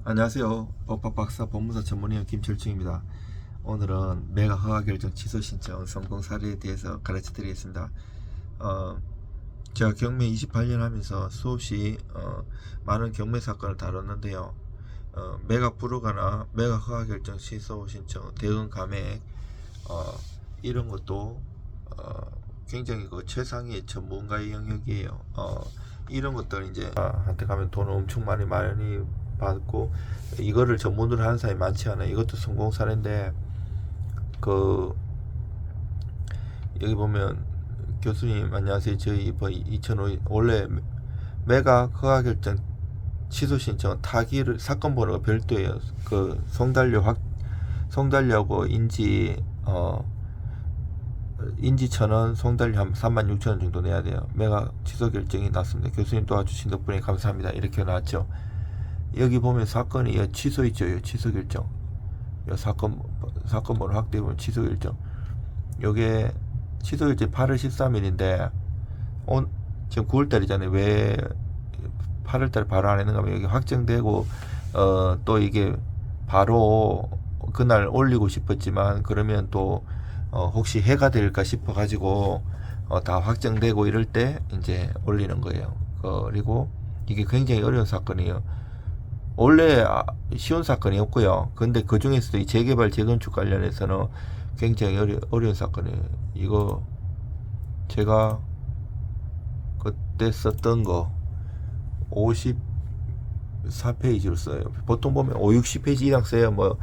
안녕하세요. 법학박사 법무사 전문의원 김철중입니다. 오늘은 매각 허가 결정 취소 신청 성공 사례에 대해서 가르쳐 드리겠습니다. 제가 경매 28년 하면서 수없이 많은 경매 사건을 다뤘는데요. 매각 불허가나 매각 허가 결정 취소 신청, 대응 감액 이런 것도 굉장히 최상위의 전문가의 영역이에요. 이런 것들 이제 한테 가면 돈 엄청 많이 받고 이거를 전문으로 하는 사람이 많지 않아요. 이것도 성공 사례인데 여기 보면 교수님 안녕하세요. 저희 이번 2005 원래 매각 허가 결정 취소 신청은 타기를 사건 번호가 별도예요. 송달료하고 인지 1,000원, 송달료 한 36,000원 정도 내야 돼요. 매각 취소 결정이 났습니다. 교수님 도와주신 덕분에 감사합니다. 이렇게 나왔죠. 여기 보면 사건이 취소 있죠. 취소 결정. 사건 번호 확대해보면 취소 결정. 요게 취소 결정이 8월 13일인데 지금 9월달이잖아요. 왜 8월달에 바로 안 했는가 하면 여기 확정되고 또 이게 바로 그날 올리고 싶었지만 그러면 또 혹시 해가 될까 싶어 가지고 다 확정되고 이럴 때 이제 올리는 거예요. 그리고 이게 굉장히 어려운 사건이에요. 원래 쉬운 사건이 없고요. 근데 그 중에서도 이 재개발 재건축 관련해서는 굉장히 어려운 사건이에요. 이거 제가 그때 썼던 거 54페이지로 써요. 보통 보면 5, 60페이지 이상 써요. 뭐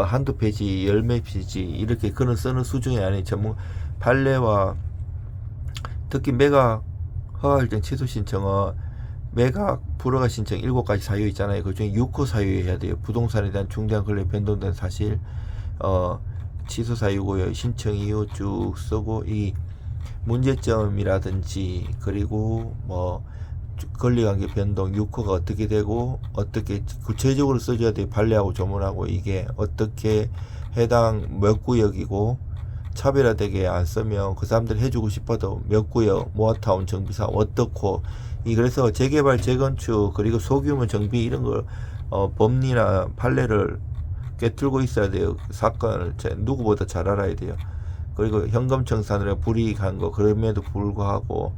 한두 페이지, 열 몇 페이지 이렇게 그런 쓰는 수준이 아닌 전문 판례와 특히 매각 허가 결정 취소 신청은 매각 불허가 신청 7가지 사유 있잖아요. 그 중에 6호 사유해야 돼요. 부동산에 대한 중대한 권리 변동된 사실 취소 사유고요. 신청 이유 쭉 쓰고 이 문제점이라든지 그리고 뭐 권리관계 변동 6호가 어떻게 되고 어떻게 구체적으로 써줘야 돼요. 판례하고 조문하고 이게 어떻게 해당 몇 구역이고 차별화되게 안 쓰면 그 사람들 해주고 싶어도 몇 구역 모아타운 정비사 어떻고 그래서 재개발 재건축 그리고 소규모 정비 이런 걸 법리나 판례를 꿰뚫고 있어야 돼요. 사건을 누구보다 잘 알아야 돼요. 그리고 현금 청산으로 불이익한 거 그럼에도 불구하고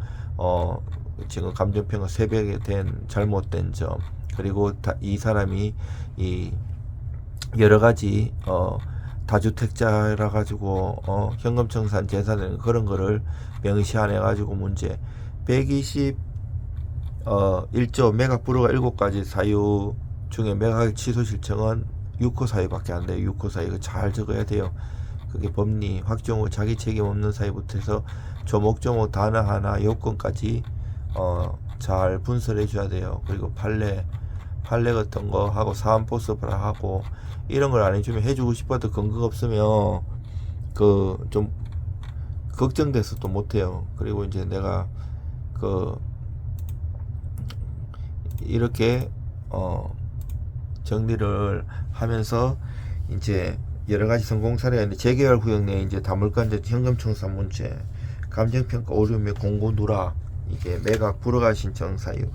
지금 감정평가 새벽에 된 잘못된 점 그리고 이 사람이 이 여러 가지 다주택자라 가지고 현금 청산 재산을 그런 거를 명시 안 해가지고 문제 121조 매각 불허가 7가지 사유 중에 매각 취소 신청은 6호 사유밖에 안 돼요. 6호 사유 잘 적어야 돼요. 그게 법리 확정 후 자기 책임 없는 사유부터 해서 조목조목 단어 하나 요건까지 잘 분석해 줘야 돼요. 그리고 판례 같은 거 하고 사안 보습을 하고 이런 걸 안 해주면 해주고 싶어도 근거가 없으면 좀 걱정돼서 또 못해요. 그리고 이제 내가 이렇게 정리를 하면서 이제 여러 가지 성공 사례가 있는데 재개발 구역 내에 이제 다물건제 현금 청산 문제, 감정평가 오류 및 공고 누락, 이게 매각 불허가 신청 사유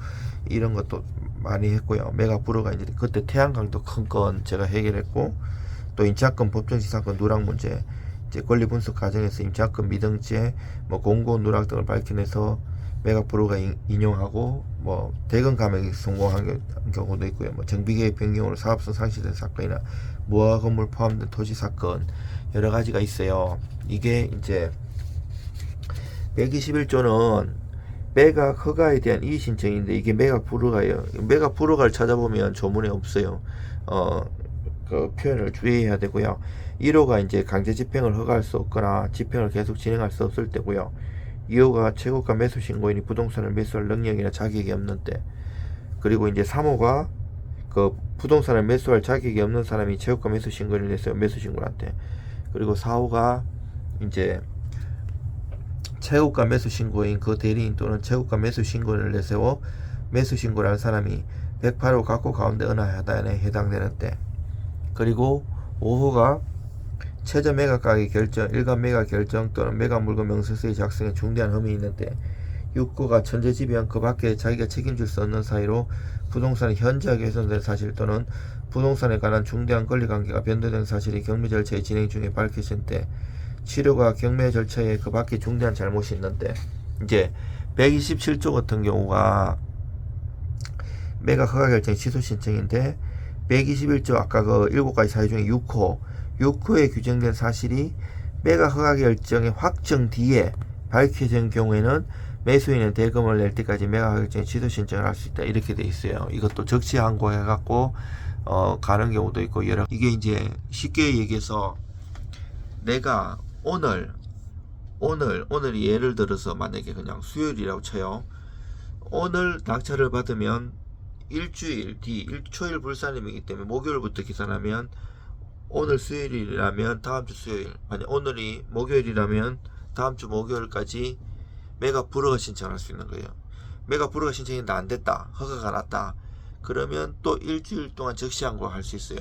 이런 것도 많이 했고요. 매각 불허가 이제 그때 태양광도 큰 건 제가 해결했고 또 임차권 법정시 사건 누락 문제 이제 권리 분석 과정에서 임차권 미등재 뭐 공고 누락 등을 밝혀내서 매각 불허가 인용하고 뭐 대금 감액이 성공한 경우도 있고요. 뭐 정비계획 변경으로 사업성 상실된 사건이나 무허가 건물 포함된 토지 사건 여러 가지가 있어요. 이게 이제 121조는 매각 허가에 대한 이의 신청인데 이게 매각 불허가예요. 매각 불허가를 찾아보면 조문에 없어요. 그 표현을 주의해야 되고요. 1호가 이제 강제 집행을 허가할 수 없거나 집행을 계속 진행할 수 없을 때고요. 2호가 최고가 매수 신고인이 부동산을 매수할 능력이나 자격이 없는 때. 그리고 이제 3호가 부동산을 매수할 자격이 없는 사람이 최고가 매수 신고를 냈어요. 매수 신고를 한 때. 그리고 4호가 이제 최고가 매수 신고인 그 대리인 또는 최고가 매수 신고를 내세워 매수 신고를 한 사람이 108호 각호 가운데 어느 하단에 해당되는 때. 그리고 5호가 최저 매각 가격 결정, 일간 매각 결정 또는 매각 물건 명세서의 작성에 중대한 흠이 있는 때. 6호가 천재지변 그 밖에 자기가 책임질 수 없는 사유로 부동산의 현저하게 훼손된 사실 또는 부동산에 관한 중대한 권리관계가 변동된 사실이 경매 절차의 진행 중에 밝혀진 때 치료가 경매 절차에 그 밖에 중대한 잘못이 있는데 이제 127조 같은 경우가 매각 허가 결정 취소 신청인데 121조 아까 그 7가지 사유 중에 6호에 규정된 사실이 매각 허가 결정의 확정 뒤에 밝혀진 경우에는 매수인은 대금을 낼 때까지 매각 허가 결정 취소 신청을 할 수 있다 이렇게 돼 있어요. 이것도 적시항고 해갖고 가는 경우도 있고 여러 이게 이제 쉽게 얘기해서 내가 오늘 예를 들어서 만약에 그냥 수요일이라고 쳐요. 오늘 낙찰을 받으면 일주일 뒤 초일 불산임이기 때문에 목요일부터 계산하면 오늘 수요일이라면 다음 주 수요일, 만약 오늘이 목요일이라면 다음 주 목요일까지 매각 불허가 신청할 수 있는 거예요. 매각 불허가 신청했는데 안 됐다, 허가가 났다, 그러면 또 일주일 동안 적시항고 할 수 있어요.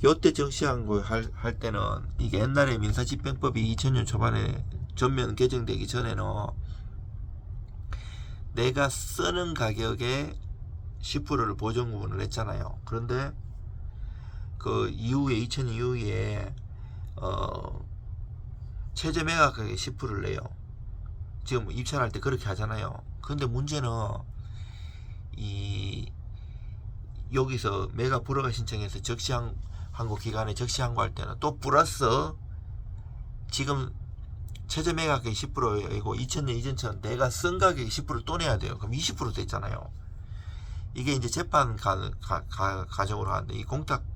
요때 적시항고 할 때는 이게 옛날에 민사집행법이 2000년 초반에 전면 개정되기 전에는 내가 쓰는 가격에 10%를 보증구분을 했잖아요. 그런데 그 이후에 2000년 이후에 최저 매각 가격에 10%를 내요. 지금 입찰할 때 그렇게 하잖아요. 근데 문제는 여기서 매각 불허가 신청해서 적시항고 기간에 적시항고할 때는 또 플러스 지금 최저 매각 가격이 10%이고 2000년 이전처럼 내가 쓴 가격이 10% 또 내야 돼요. 그럼 20% 됐잖아요. 이게 이제 재판 과정으로 하는데 이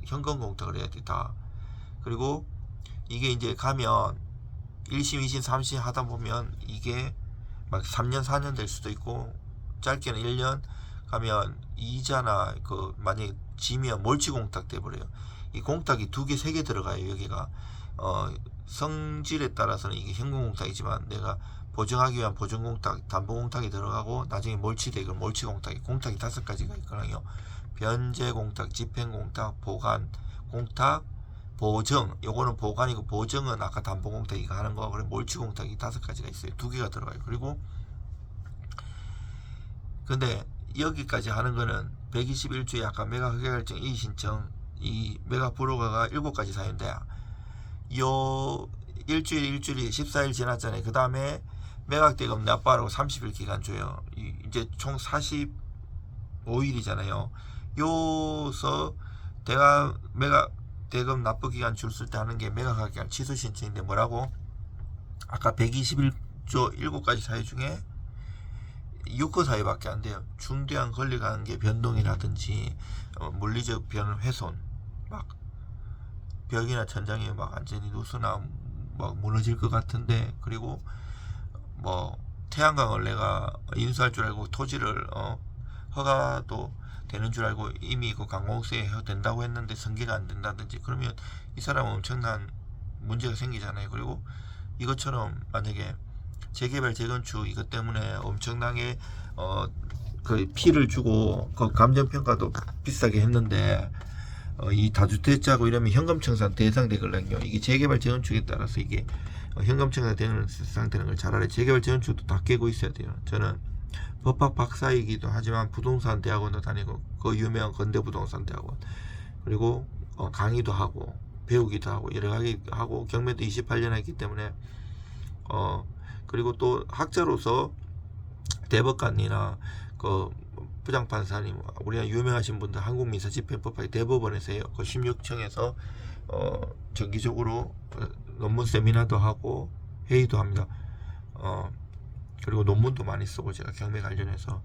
현금 공탁을 해야 돼 다. 그리고 이게 이제 가면 1심, 2심, 3심 하다 보면 이게 막 3년, 4년 될 수도 있고 짧게는 1년 가면 이자나 만약에 지면 몰치 공탁 돼버려요. 이 공탁이 2개, 3개 들어가요. 여기가 성질에 따라서는 이게 현금 공탁이지만 내가 보증하기 위한 보증공탁, 담보공탁이 들어가고 나중에 몰치되고 몰치공탁이 5가지가 있거든요. 변제공탁, 집행공탁, 보관공탁, 보증. 요거는 보관이고 보증은 아까 담보공탁 이거 하는 거. 그리고 몰치공탁이 5가지가 있어요. 2개가 들어가요. 그리고 근데 여기까지 하는 거는 121조에 아까 매각 허가 결정 이의신청 이 매각 불허가가 7가지 사유인데 요 일주일이 14일 지났잖아요. 그 다음에 매각대금 납부하라고 30일 기간 줘요. 이제 총 45일이잖아요. 요서 매각 대금 납부 기간 줄쓸 때 하는 게 매각 기간 취소 신청인데 뭐라고? 아까 121조 7가지 사유 중에 6호 사유밖에 안 돼요. 중대한 권리관계 변동이라든지 물리적 변 훼손, 막 벽이나 천장이 막 완전히 누수나 막 무너질 것 같은데, 그리고 뭐 태양광을 내가 인수할 줄 알고 토지를 허가도 되는 줄 알고 이미 그 강공세에 된다고 했는데 승계가 안 된다든지, 그러면 이 사람은 엄청난 문제가 생기잖아요. 그리고 이것처럼 만약에 재개발 재건축 이것 때문에 엄청나게 그 피를 주고 그 감정평가도 비싸게 했는데 이 다주택자고 이러면 현금청산 대상되거든요. 이게 재개발 재건축에 따라서 이게 현금청산 대상되는 걸 잘 알아요. 재개발 재건축도 다 깨고 있어야 돼요. 저는 법학 박사이기도 하지만 부동산 대학원도 다니고 그 유명한 건대부동산 대학원, 그리고 강의도 하고 배우기도 하고 여러 가지 하고 경매도 28년 했기 때문에 그리고 또 학자로서 대법관이나 그 부장판사님, 우리가 유명하신 분들 한국민사집행법학의 대법원에서요, 그 16층에서 정기적으로 논문 세미나도 하고 회의도 합니다. 그리고 논문도 많이 쓰고 제가 경매 관련해서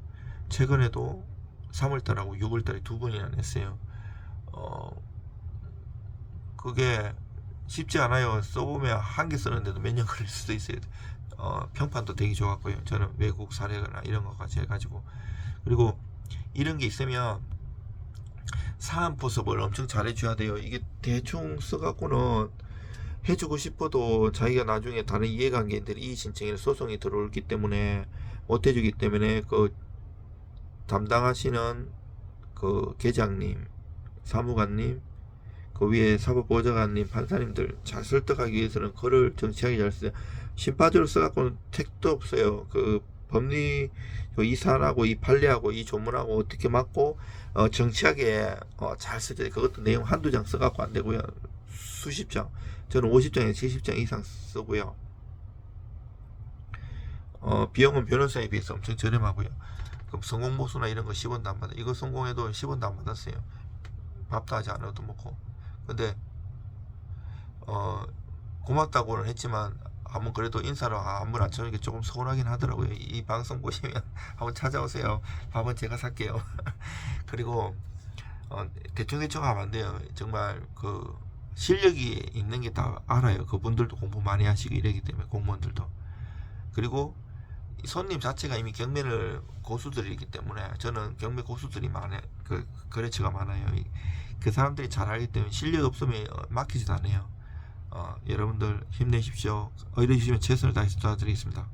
최근에도 3월달하고 6월달에 2번이나 냈어요. 그게 쉽지 않아요. 써보면 한 개 쓰는데도 몇 년 걸릴 수도 있어요. 평판도 되게 좋았고요. 저는 외국 사례나 이런 것까지 해가지고, 그리고 이런 게 있으면 사안 포섭을 엄청 잘해줘야 돼요. 이게 대충 써갖고는 해주고 싶어도 자기가 나중에 다른 이해관계인들이 이의 신청에 소송이 들어오기 때문에 못 해주기 때문에 그 담당하시는 그 계장님, 사무관님, 그 위에 사법보좌관님, 판사님들 잘 설득하기 위해서는 글을 정치하게 잘 써요. 심파주를 써갖고는 택도 없어요. 그 법리 이 사안하고 이 판례하고 이 조문하고 어떻게 맞고 정치하게 잘 써야 돼. 그것도 내용 한두 장 써갖고 안 되고요. 수십 장. 저는 50장에서 70장 이상 쓰고요. 비용은 변호사에 비해서 엄청 저렴하고요. 그럼 성공보수나 이런 거 10원도 안 받아. 이거 성공해도 10원도 안 받았어요. 밥도 하지 않아도 먹고. 근데 고맙다고는 했지만 한번 그래도 인사로 한번 안 쳐주는 게 조금 서운하긴 하더라고요. 이 방송 보시면 한번 찾아오세요. 밥은 제가 살게요. 그리고 대충 하면 안 돼요. 정말 그 실력이 있는 게 다 알아요. 그분들도 공부 많이 하시고 이러기 때문에 공무원들도. 그리고 손님 자체가 이미 경매를 고수들이기 때문에 저는 경매 고수들이 많아요. 그 거래처가 많아요. 그 사람들이 잘 알기 때문에 실력 없으면 맡기지도 않아요. 여러분들 힘내십시오. 의뢰 주시면 최선을 다해서 도와드리겠습니다.